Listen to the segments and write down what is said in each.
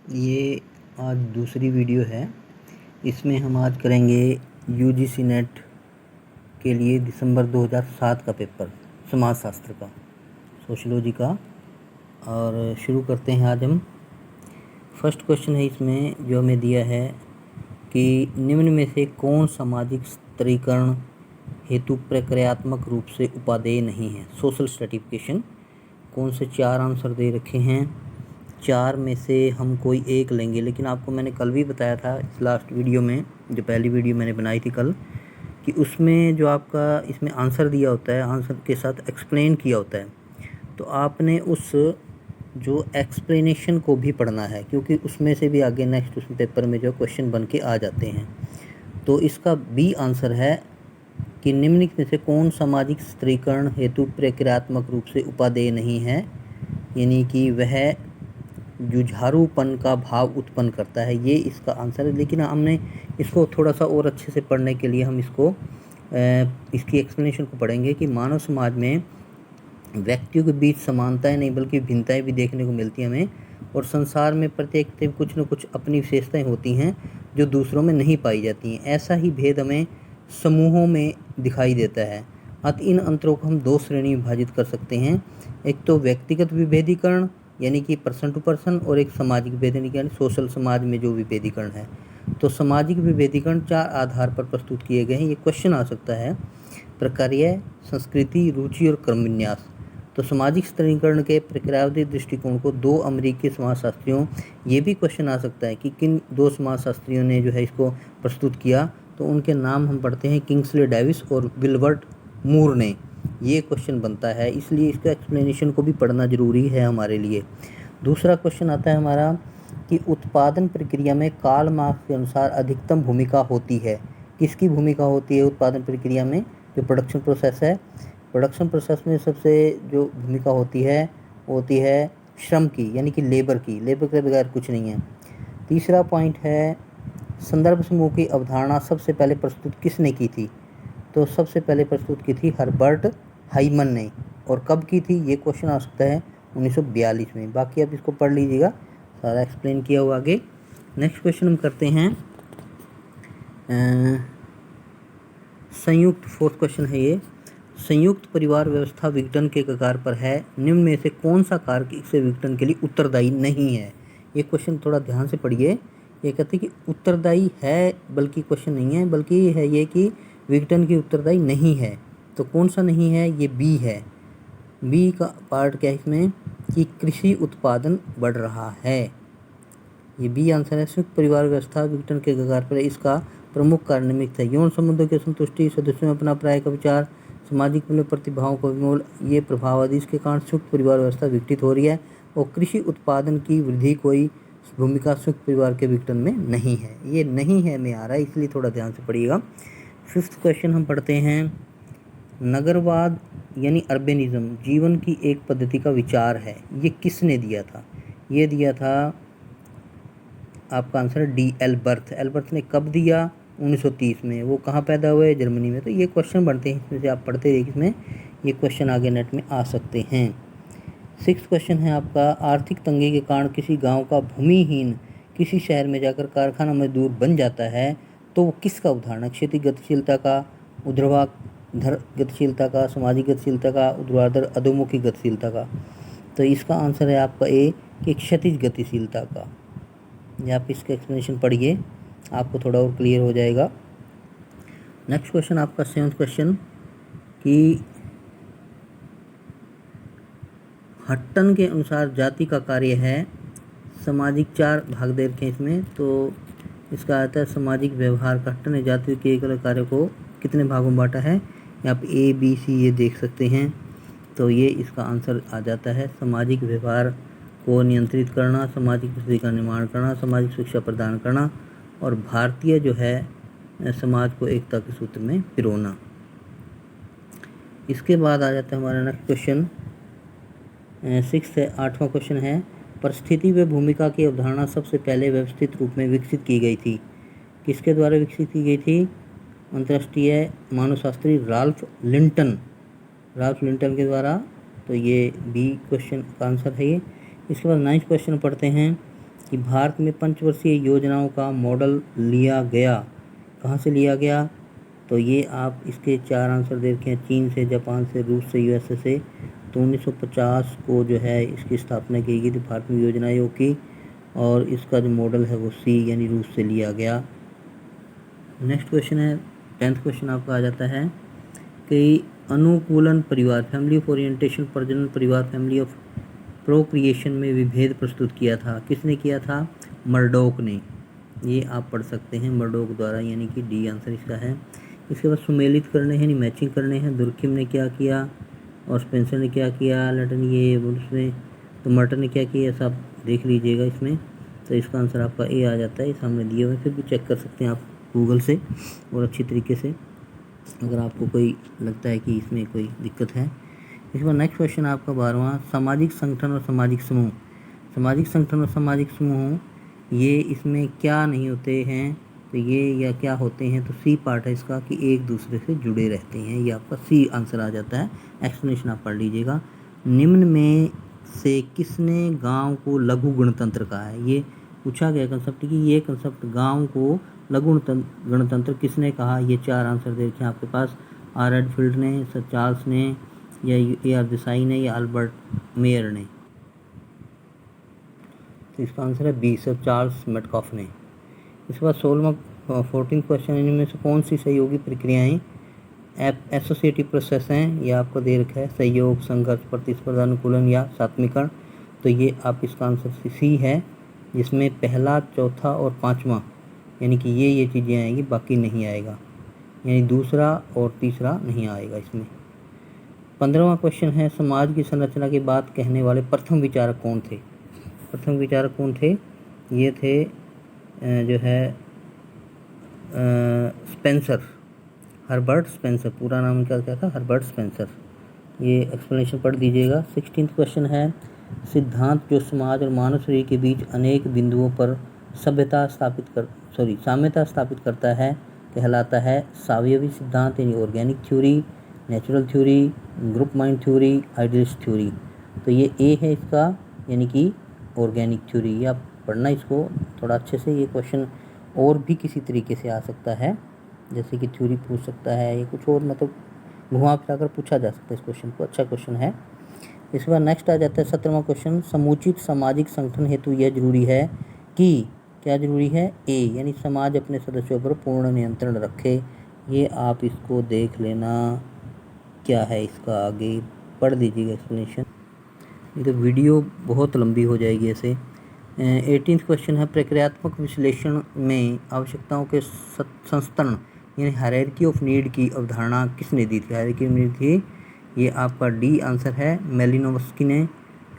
ये आज दूसरी वीडियो है। इसमें हम आज करेंगे यूजीसी नेट के लिए दिसंबर 2007 का पेपर समाजशास्त्र का, सोशियोलॉजी का। और शुरू करते हैं आज हम। फर्स्ट क्वेश्चन है इसमें जो हमें दिया है कि निम्न में से कौन सामाजिक स्तरीकरण हेतु प्रक्रियात्मक रूप से उपादेय नहीं है। सोशल स्ट्रेटिफिकेशन कौन से 4 आंसर दे रखे हैं। 4 में से हम कोई एक लेंगे, लेकिन आपको मैंने कल भी बताया था इस लास्ट वीडियो में, जो पहली वीडियो मैंने बनाई थी कल, कि उसमें जो आपका इसमें आंसर दिया होता है, आंसर के साथ एक्सप्लेन किया होता है, तो आपने उस जो एक्सप्लेनेशन को भी पढ़ना है, क्योंकि उसमें से भी आगे नेक्स्ट उस पेपर में जो क्वेश्चन बन के आ जाते हैं। तो इसका बी आंसर है कि निम्नलिखित में से कौन सामाजिक स्तरीकरण हेतु प्रक्रियात्मक रूप से उपादेय नहीं है, यानी कि वह जुझारूपन का भाव उत्पन्न करता है। ये इसका आंसर है। लेकिन हमने इसको थोड़ा सा और अच्छे से पढ़ने के लिए हम इसको इसकी एक्सप्लेनेशन को पढ़ेंगे कि मानव समाज में व्यक्तियों के बीच समानताएं नहीं बल्कि भिन्नताएं भी देखने को मिलती हैं हमें, और संसार में प्रत्येक के कुछ न कुछ अपनी विशेषताएं होती हैं जो दूसरों में नहीं पाई जाती हैं। ऐसा ही भेद हमें समूहों में दिखाई देता है। अतः इन अंतरों को हम 2 श्रेणी में विभाजित कर सकते हैं। एक तो व्यक्तिगत विभेदीकरण यानी कि पर्सन टू पर्सन, और एक सामाजिक विभेदीकरण सोशल समाज में जो विभेदीकरण है। तो सामाजिक विभेदीकरण 4 आधार पर प्रस्तुत किए गए हैं। ये क्वेश्चन आ सकता है: प्रक्रिया, संस्कृति, रुचि और क्रम विन्यास। तो सामाजिक स्तरीकरण के प्रक्रियावादी दृष्टिकोण को 2 अमेरिकी समाजशास्त्रियों, ये भी क्वेश्चन आ सकता है कि किन 2 समाजशास्त्रियों ने जो है इसको प्रस्तुत किया, तो उनके नाम हम पढ़ते हैं किंग्सले डेविस और विल्बर्ट मूर ने। ये क्वेश्चन बनता है, इसलिए इसका एक्सप्लेनेशन को भी पढ़ना जरूरी है हमारे लिए। दूसरा क्वेश्चन आता है हमारा कि उत्पादन प्रक्रिया में कार्ल मार्क्स के अनुसार अधिकतम भूमिका होती है। किसकी भूमिका होती है उत्पादन प्रक्रिया में? जो प्रोडक्शन प्रोसेस है, प्रोडक्शन प्रोसेस में सबसे जो भूमिका होती है श्रम की, यानी कि लेबर की। लेबर के बगैर कुछ नहीं है। तीसरा पॉइंट है संदर्भ समूह की अवधारणा सबसे पहले प्रस्तुत किसने की थी? तो सबसे पहले प्रस्तुत की थी हर्बर्ट हाइमन ने। और कब की थी? ये क्वेश्चन आ सकता है 1942 में। बाकी आप इसको पढ़ लीजिएगा, सारा एक्सप्लेन किया हुआ आगे। नेक्स्ट क्वेश्चन हम करते हैं संयुक्त। फोर्थ क्वेश्चन है ये: संयुक्त परिवार व्यवस्था विघटन के कगार पर है, निम्न में से कौन सा कारक इसे विघटन के लिए उत्तरदायी नहीं है? ये क्वेश्चन थोड़ा ध्यान से पढ़िए। ये कहते हैं कि उत्तरदायी है, बल्कि क्वेश्चन नहीं है, बल्कि है ये कि विघटन की उत्तरदायी नहीं है। तो कौन सा नहीं है? ये बी है। बी का पार्ट क्या है इसमें कि कृषि उत्पादन बढ़ रहा है। ये बी आंसर है। संयुक्त परिवार व्यवस्था विघटन के कगार पर है, इसका प्रमुख कारण निम्नलिखित है: यौन संबंधों की असंतुष्टि, सदस्यों में अपना प्राय का विचार, सामाजिक मूल्य प्रतिभाओं का विमोल, ये प्रभाव आदि इसके कारण संयुक्त परिवार व्यवस्था विघटित हो रही है। और कृषि उत्पादन की वृद्धि कोई भूमिका संयुक्त परिवार के विघटन में नहीं है। ये नहीं है में आ रहा है, इसलिए थोड़ा ध्यान से पढ़िएगा। 5th क्वेश्चन हम पढ़ते हैं नगरवाद यानी अर्बेनिज्म जीवन की एक पद्धति का विचार है। ये किसने दिया था? ये दिया था, आपका आंसर है डी, एल्बर्थ। एल्बर्थ ने कब दिया? 1930 में। वो कहाँ पैदा हुए? जर्मनी में। तो ये क्वेश्चन बनते हैं, इसमें से आप पढ़ते रहिए, इसमें ये क्वेश्चन आगे नेट में आ सकते हैं। 6th क्वेश्चन है आपका आर्थिक तंगी के कारण किसी गांव का भूमिहीन किसी शहर में जाकर कारखाना मजदूर बन जाता है, तो वो किसका उदाहरण है? क्षैतिज गतिशीलता का, ऊर्ध्वाधर गतिशीलता का, सामाजिक गतिशीलता का, ऊर्ध्वाधर अधोमुखी गतिशीलता का। तो इसका आंसर है आपका ए कि क्षैतिज गतिशीलता का। ये आप इसका एक्सप्लेनेशन पढ़िए, आपको थोड़ा और क्लियर हो जाएगा। नेक्स्ट क्वेश्चन आपका 7th क्वेश्चन कि हट्टन के अनुसार जाति का कार्य है। सामाजिक 4 भाग दे रखे हैं इसमें, तो इसका आता है सामाजिक व्यवहार का। हट्टन ने जाति के एक अलग कार्य को कितने भागों में बांटा है? आप ए बी सी ये देख सकते हैं। तो ये इसका आंसर आ जाता है सामाजिक व्यवहार को नियंत्रित करना, सामाजिक स्थिति का निर्माण करना, सामाजिक शिक्षा प्रदान करना, और भारतीय जो है समाज को एकता के सूत्र में पिरोना। इसके बाद आ जाता है हमारा नेक्स्ट क्वेश्चन 6th है, 8वां क्वेश्चन है परिस्थिति व भूमिका की अवधारणा सबसे पहले व्यवस्थित रूप में विकसित की गई थी। किसके द्वारा विकसित की गई थी? अंतर्राष्ट्रीय मानवशास्त्री राल्फ लिंटन के द्वारा। तो ये बी क्वेश्चन का आंसर है ये। इसके बाद 9th क्वेश्चन पढ़ते हैं कि भारत में पंचवर्षीय योजनाओं का मॉडल लिया गया। कहाँ से लिया गया? तो ये आप इसके 4 आंसर दे रखे हैं, चीन से, जापान से, रूस से, यूएसए से। तो 1950 को जो है इसकी स्थापना की गई थी भारत में योजना आयोग की, और इसका जो मॉडल है वो सी यानी रूस से लिया गया। नेक्स्ट क्वेश्चन है 10th क्वेश्चन आपका आ जाता है कि अनुकूलन परिवार, फैमिली ऑफ ओरिएंटेशन, प्रजनन परिवार, फैमिली ऑफ प्रोक्रिएशन में विभेद प्रस्तुत किया था। किसने किया था? मर्डॉक ने। ये आप पढ़ सकते हैं मर्डॉक द्वारा, यानी कि डी आंसर इसका है। इसके बाद सुमेलित करने हैं, यानी मैचिंग करने हैं। दुर्खिम ने क्या किया और स्पेंसर ने क्या किया, लटन ये उसमें, तो मर्टन ने क्या किया, सब देख लीजिएगा इसमें। तो इसका आंसर आपका ए आ जाता है, सामने दिए हुए, फिर भी चेक कर सकते हैं आप गूगल से और अच्छी तरीके से, अगर आपको कोई लगता है कि इसमें कोई दिक्कत है। इसके बाद नेक्स्ट क्वेश्चन आपका 12वां, सामाजिक संगठन और सामाजिक समूह। सामाजिक संगठन और सामाजिक समूह ये इसमें क्या नहीं होते हैं, तो ये या क्या होते हैं, तो सी पार्ट है इसका कि एक दूसरे से जुड़े रहते हैं, ये आपका सी आंसर आ जाता है। एक्सप्लेनेशन आप पढ़ लीजिएगा। निम्न में से किसने गांव को लघु गणतंत्र कहा है? ये पूछा गया कंसेप्ट कि ये कंसेप्ट गांव को लघु गणतंत्र किसने कहा। ये 4 आंसर दे रखे हैं आपके पास, आर एडफील्ड ने, सर चार्ल्स ने, या ए आर देसाई ने, या अल्बर्ट मेयर ने। तो इसका आंसर है बी, सर चार्ल्स मेटकॉफ ने। इसके बाद 14th क्वेश्चन, इनमें से कौन सी सहयोगी प्रक्रियाएं एसोसिएटिव प्रोसेस हैं? ये आपको दे रखा है, सहयोग, संघर्ष, प्रतिस्पर्धा, अनुकूलन या सात्मीकरण। तो ये आप इसका आंसर सी है, जिसमें पहला, चौथा और 5वां यानी कि ये चीज़ें आएंगी, बाकी नहीं आएगा, यानी दूसरा और तीसरा नहीं आएगा इसमें। 15वां क्वेश्चन है, समाज की संरचना की बात कहने वाले प्रथम विचारक कौन थे? प्रथम विचारक कौन थे? ये थे जो है स्पेंसर, हर्बर्ट स्पेंसर। पूरा नाम इनका क्या था? Herbert Spencer. ये एक्सप्लेनेशन पढ़ दीजिएगा। 16th क्वेश्चन है, सिद्धांत जो समाज और मानव शरीर के बीच अनेक बिंदुओं पर साम्यता स्थापित करता है कहलाता है सावयवी सिद्धांत, यानी organic theory, natural theory, group mind theory, idealist theory. तो ये ए है इसका, यानी कि ऑर्गेनिक थ्योरी। ये आप पढ़ना इसको थोड़ा अच्छे से। ये क्वेश्चन और भी किसी तरीके से आ सकता है, जैसे कि थ्योरी पूछ सकता है, ये कुछ और मतलब घुमा फिरा कर पूछा जा सकता है इस क्वेश्चन को। अच्छा क्वेश्चन है। इसके बाद नेक्स्ट आ जाता है 17वां क्वेश्चन, समुचित सामाजिक संगठन हेतु यह जरूरी है कि, क्या जरूरी है? ए, यानी समाज अपने सदस्यों पर पूर्ण नियंत्रण रखे। ये आप इसको देख लेना, क्या है इसका, आगे पढ़ दीजिएगा एक्सप्लेनेशन। ये तो वीडियो बहुत लंबी हो जाएगी ऐसे। 18th क्वेश्चन है, प्रक्रियात्मक विश्लेषण में आवश्यकताओं के संस्तरण यानी हायरार्की ऑफ नीड की अवधारणा किसने दी थी? हायरार्की ऑफ नीड थी, ये आपका डी आंसर है, मेलिनोवस्की ने।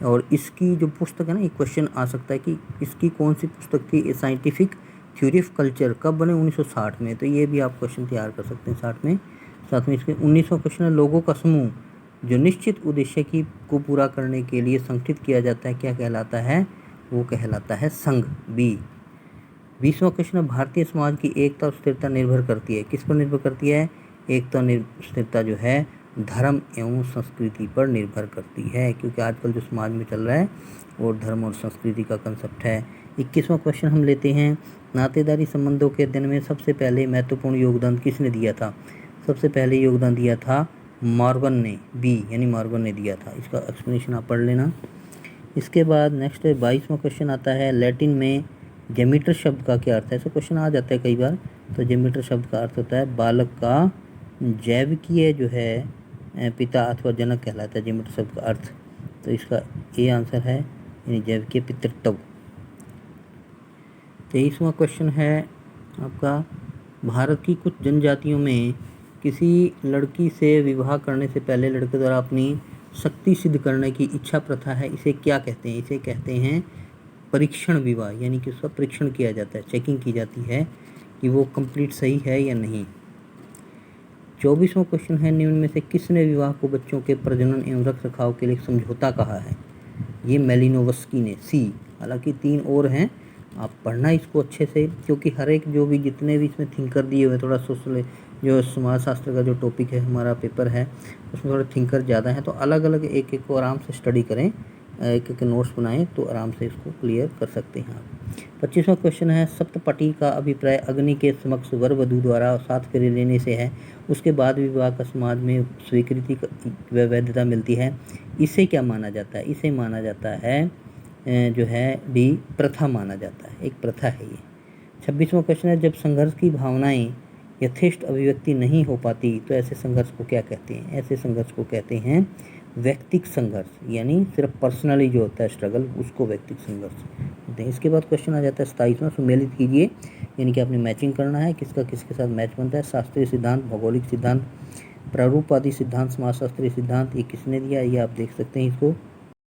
और इसकी जो पुस्तक है ना, ये क्वेश्चन आ सकता है कि इसकी कौन सी पुस्तक थी? ए साइंटिफिक थ्योरी ऑफ कल्चर। कब बने? 1960 में। तो ये भी आप क्वेश्चन तैयार कर सकते हैं 60 में। साथ में इसके 19वां क्वेश्चन है, लोगों का समूह जो निश्चित उद्देश्य को पूरा करने के लिए संगठित किया जाता है, क्या कहलाता है? वो कहलाता है संघ, बी। 20वां क्वेश्चन है, भारतीय समाज की एकता और स्थिरता निर्भर करती है, किस पर निर्भर करती है? एकता स्थिरता जो है धर्म एवं संस्कृति पर निर्भर करती है, क्योंकि आजकल जो समाज में चल रहा है वो धर्म और संस्कृति का कंसेप्ट है। 21वां क्वेश्चन हम लेते हैं, नातेदारी संबंधों के अध्ययन में सबसे पहले महत्वपूर्ण योगदान किसने दिया था? सबसे पहले योगदान दिया था मॉर्गन ने, बी, यानी मॉर्गन ने दिया था। इसका एक्सप्लेनेशन आप पढ़ लेना। इसके बाद नेक्स्ट 22वां क्वेश्चन आता है, लैटिन में जेमीटर शब्द का क्या अर्थ है? ऐसा क्वेश्चन आ जाता है कई बार। तो जेमीटर शब्द का अर्थ होता है बालक का जैविकीय जो है पिता अथवा जनक कहलाता है जेमीटर शब्द का अर्थ। तो इसका ए आंसर है, यानी जैविकीय पितृत्व। 23वां क्वेश्चन है आपका, भारत की कुछ जनजातियों में किसी लड़की से विवाह करने से पहले लड़के द्वारा अपनी शक्ति सिद्ध करने की इच्छा प्रथा है, इसे क्या कहते हैं? इसे कहते हैं परीक्षण विवाह, यानी कि उसका परीक्षण किया जाता है, चेकिंग की जाती है कि वो कंप्लीट सही है या नहीं। 24वां क्वेश्चन है, निम्न में से किसने विवाह को बच्चों के प्रजनन एवं रख रखाव के लिए समझौता कहा है? ये मेलिनोवस्की ने, सी। हालांकि 3 और हैं, आप पढ़ना इसको अच्छे से, क्योंकि हर एक जो भी जितने भी इसमें थिंकर दिए हुए, थोड़ा सोशल जो समाज शास्त्र का जो टॉपिक है हमारा पेपर है, उसमें थोड़ा थिंकर ज़्यादा है, तो अलग अलग एक एक को आराम से स्टडी करें, एक एक नोट्स बनाएं, तो आराम से इसको क्लियर कर सकते हैं आप। 25वां क्वेश्चन है, सप्तपटी का अभिप्राय अग्नि के समक्ष वर वधू द्वारा 7 फेरे लेने से है, उसके बाद विवाह का समाज में स्वीकृति व वैधता मिलती है, इसे क्या माना जाता है? इसे माना जाता है जो है डी, प्रथा माना जाता है, एक प्रथा है ये। 26वां क्वेश्चन है, जब संघर्ष की भावनाएं यथेष्ट अभिव्यक्ति नहीं हो पाती तो ऐसे संघर्ष को क्या कहते हैं? ऐसे संघर्ष को कहते हैं व्यक्तिक संघर्ष, यानी सिर्फ पर्सनली जो होता है स्ट्रगल, उसको व्यक्तिक संघर्ष कहते हैं। इसके बाद क्वेश्चन आ जाता है 27वां, सुमेलित कीजिए, यानी कि आपने मैचिंग करना है, किसका किसके साथ मैच बनता है। शास्त्रीय सिद्धांत, भौगोलिक सिद्धांत, प्रारूपवादी सिद्धांत, समाजशास्त्रीय सिद्धांत, ये किसने दिया, ये आप देख सकते हैं इसको।